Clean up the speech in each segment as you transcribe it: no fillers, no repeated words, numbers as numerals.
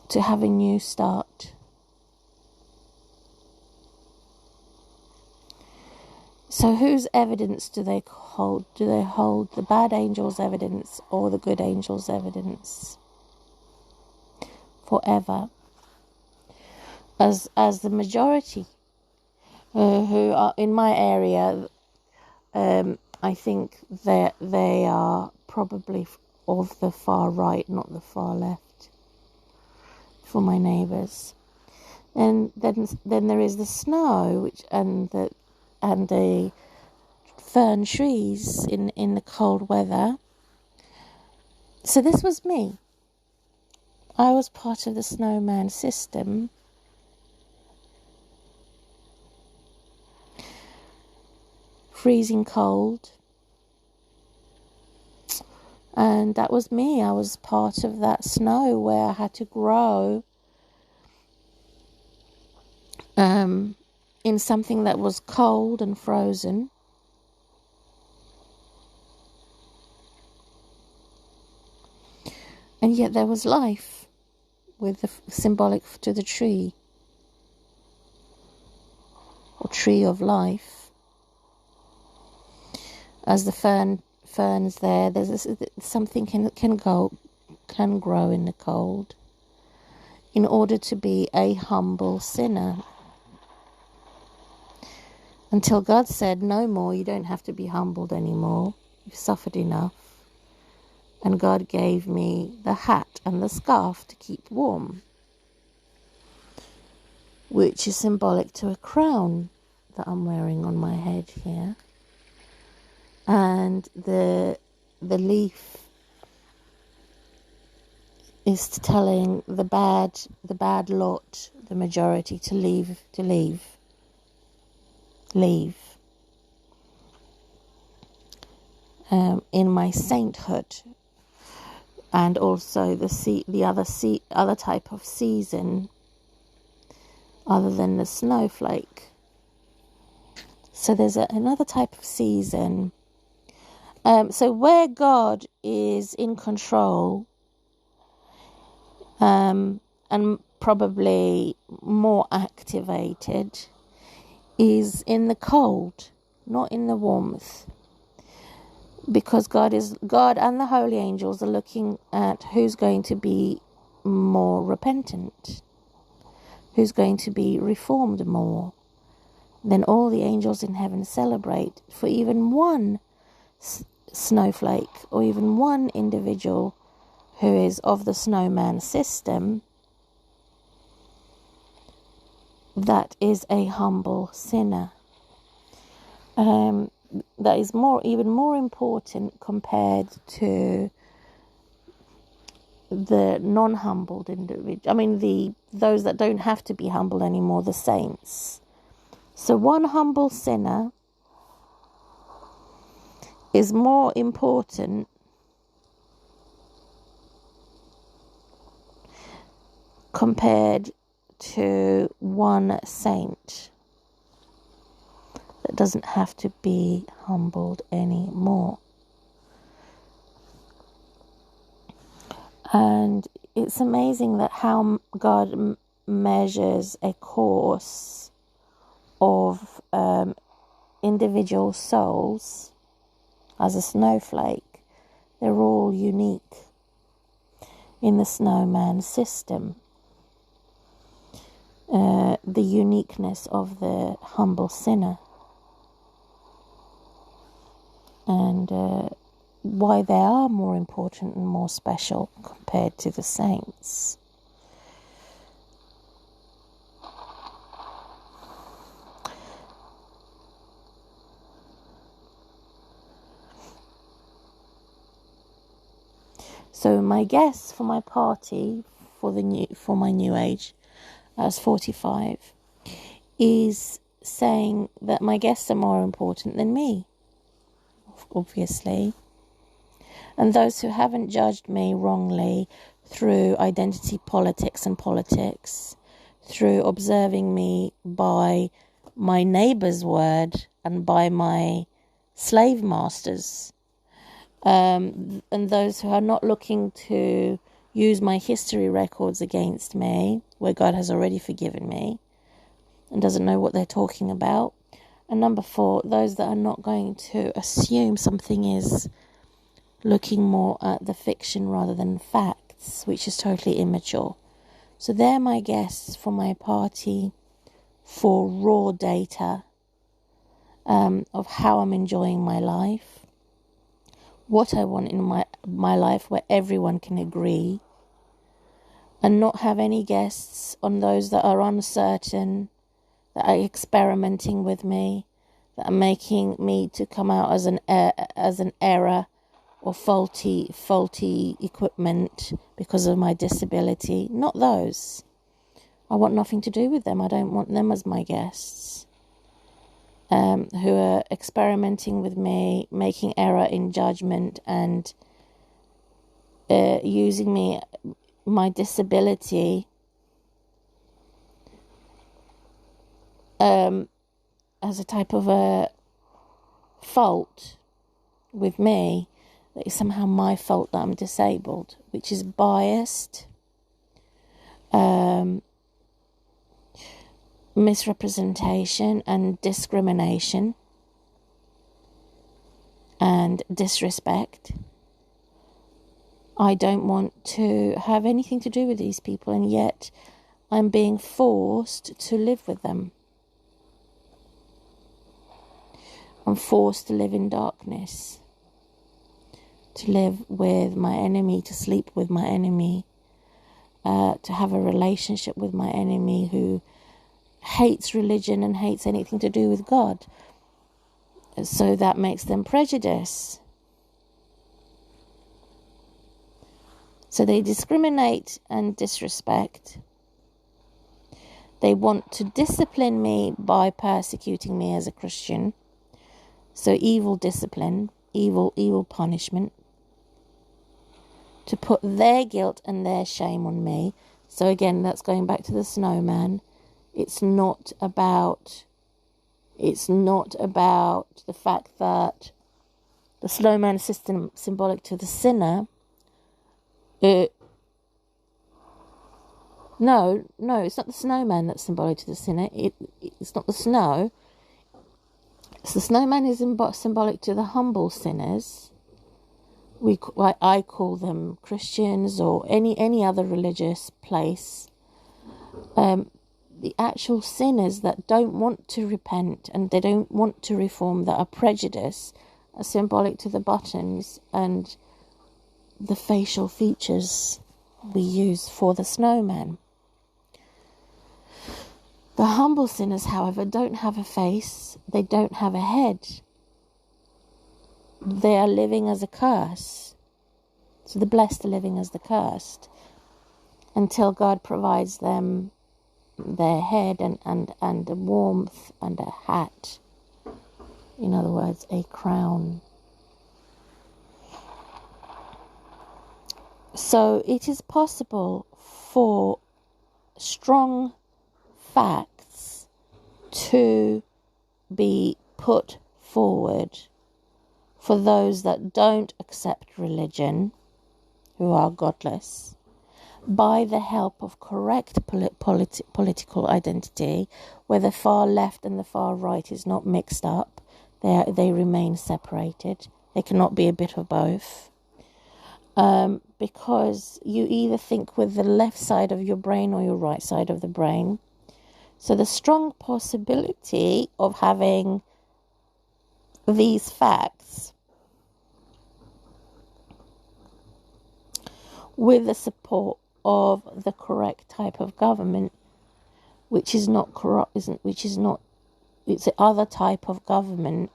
to have a new start. So whose evidence do they hold? Do they hold the bad angel's evidence or the good angel's evidence? Forever. As the majority who are in my area, I think they are probably of the far right, not the far left, for my neighbours. And then there is the snow, and the fern trees in the cold weather. So this was me. I was part of the snowman system. Freezing cold. And that was me. I was part of that snow where I had to grow in something that was cold and frozen. And yet there was life, with the symbolic to the tree, or tree of life. As the ferns there's something can grow in the cold, in order to be a humble sinner. Until God said, no more, you don't have to be humbled anymore. You've suffered enough. And God gave me the hat and the scarf to keep warm, which is symbolic to a crown that I'm wearing on my head here. And the leaf is telling the bad lot, the majority, to leave. In my sainthood, and also the other type of season, other than the snowflake. So there's another type of season. So where God is in control, and probably more activated, is in the cold, not in the warmth. Because God and the holy angels are looking at who's going to be more repentant, who's going to be reformed more. Then all the angels in heaven celebrate for even one snowflake, or even one individual who is of the snowman system, that is a humble sinner. That is even more important compared to the non-humbled individual. I mean, those that don't have to be humbled anymore, the saints. So one humble sinner is more important compared to one saint that doesn't have to be humbled anymore. And it's amazing that how God measures a course of individual souls as a snowflake. They're all unique in the snowman system. The uniqueness of the humble sinner. And why they are more important and more special compared to the saints. So my guess for my party, for my new age, I was 45, is saying that my guests are more important than me, obviously. And those who haven't judged me wrongly through identity politics, through observing me by my neighbour's word and by my slave masters, and those who are not looking to use my history records against me, where God has already forgiven me and doesn't know what they're talking about. And number 4, those that are not going to assume something is looking more at the fiction rather than facts, which is totally immature. So they're my guests for my party for raw data of how I'm enjoying my life, what I want in my life where everyone can agree, and not have any guests on those that are uncertain, that are experimenting with me, that are making me to come out as an error or faulty equipment because of my disability. Not those. I want nothing to do with them. I don't want them as my guests. Who are experimenting with me, making error in judgment, and using my disability as a type of a fault with me, that is somehow my fault that I'm disabled, which is biased, misrepresentation and discrimination and disrespect. I don't want to have anything to do with these people, and yet I'm being forced to live with them. I'm forced to live in darkness, to live with my enemy, to sleep with my enemy, to have a relationship with my enemy who hates religion and hates anything to do with God. So that makes them prejudiced. So they discriminate and disrespect. They want to discipline me by persecuting me as a Christian. So evil discipline, evil punishment, to put their guilt and their shame on me. So again, that's going back to the snowman. It's not about the fact that the snowman is symbolic to the sinner. No, it's not the snowman that's symbolic to the sinner. It's not the snow. So the snowman is symbolic to the humble sinners. I call them Christians or any other religious place. The actual sinners that don't want to repent and they don't want to reform, that are prejudiced, are symbolic to the buttons and the facial features we use for the snowman. The humble sinners, however, don't have a face, they don't have a head. They are living as a curse. So the blessed are living as the cursed until God provides them their head and a warmth and a hat. In other words, a crown. So it is possible for strong facts to be put forward for those that don't accept religion, who are godless, by the help of correct political identity, where the far left and the far right is not mixed up. They remain separated. They cannot be a bit of both. Because you either think with the left side of your brain or your right side of the brain. So the strong possibility of having these facts with the support of the correct type of government, which is not corrupt, it's the other type of government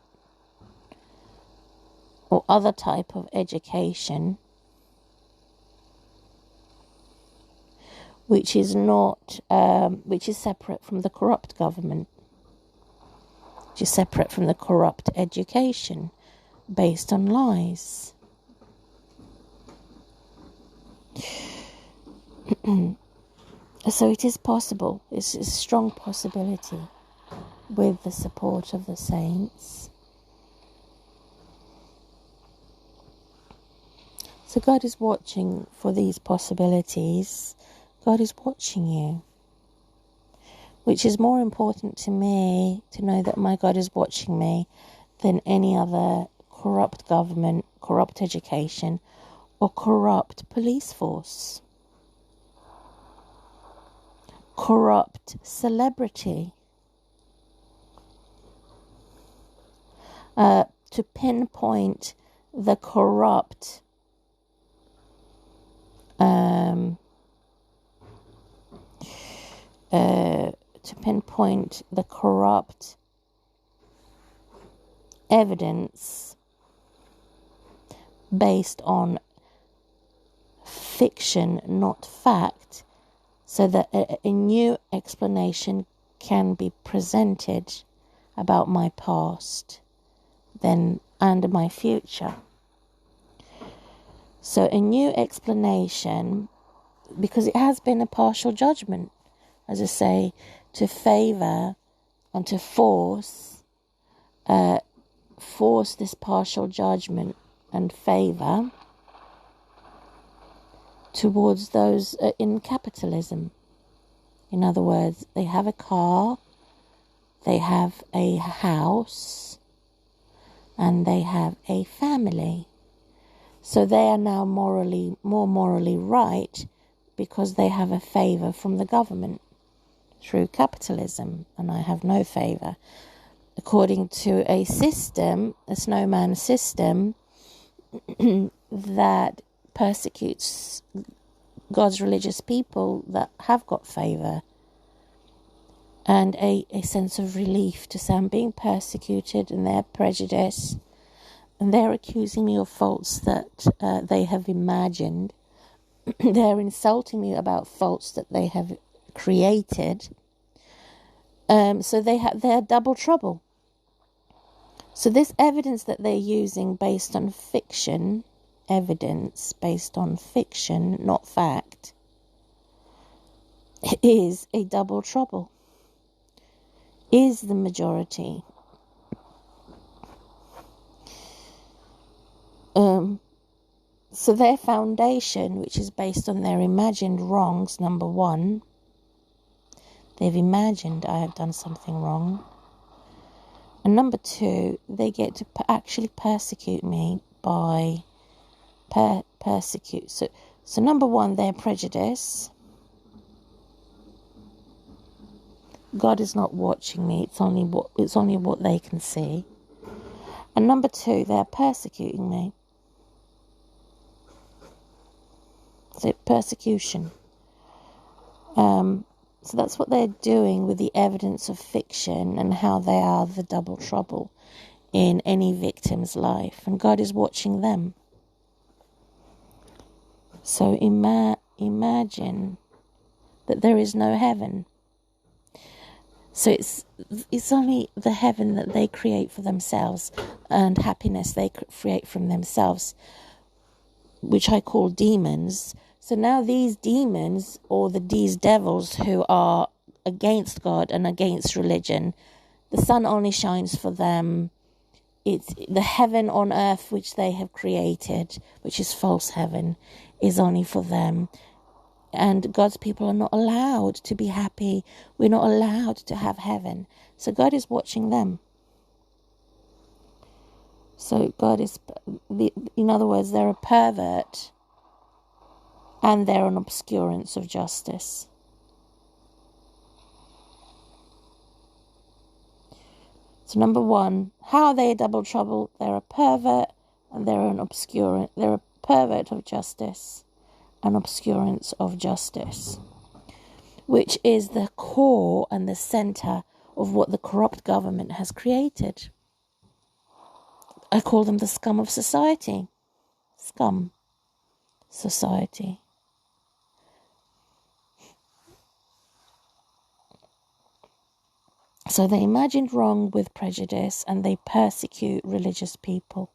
or other type of education, which is separate from the corrupt government, which is separate from the corrupt education based on lies. So it is possible, it's a strong possibility, with the support of the saints. So God is watching for these possibilities. God is watching you. Which is more important to me to know that my God is watching me than any other corrupt government, corrupt education, or corrupt police force. Corrupt celebrity. To pinpoint the corrupt evidence based on fiction, not fact, so that a new explanation can be presented about my past and my future. So a new explanation, because it has been a partial judgment, as I say, to favour and to force this partial judgment and favour towards those in capitalism. In other words, they have a car, they have a house, and they have a family. So they are now more morally right because they have a favour from the government through capitalism, and I have no favour. According to a system, a snowman system, that persecutes God's religious people that have got favour, and a sense of relief to say I'm being persecuted and they're prejudiced and they're accusing me of faults that they have imagined. They're insulting me about faults that they have created. So they're double trouble. So this evidence that they're using based on fiction, evidence based on fiction, not fact, is a double trouble, is the majority. So their foundation, which is based on their imagined wrongs, number one, they've imagined I have done something wrong. And number two, they get to actually persecute me by persecute. So number one, their prejudice. God is not watching me. It's only what they can see. And number two, they're persecuting me. So persecution. So that's what they're doing with the evidence of fiction and how they are the double trouble in any victim's life. And God is watching them. So imagine that there is no heaven. So it's only the heaven that they create for themselves and happiness they create from themselves, which I call demons. So now these demons, or these devils who are against God and against religion, the sun only shines for them. It's the heaven on earth which they have created, which is false heaven, is only for them. And God's people are not allowed to be happy. We're not allowed to have heaven. So God is watching them. So God is, in other words, they're a pervert and they're an obscurance of justice. So number one, how are they a double trouble? They're a pervert and they're a pervert of justice, an obscurance of justice, which is the core and the centre of what the corrupt government has created. I call them the scum of society. Scum. Society. So they imagined wrong with prejudice and they persecute religious people.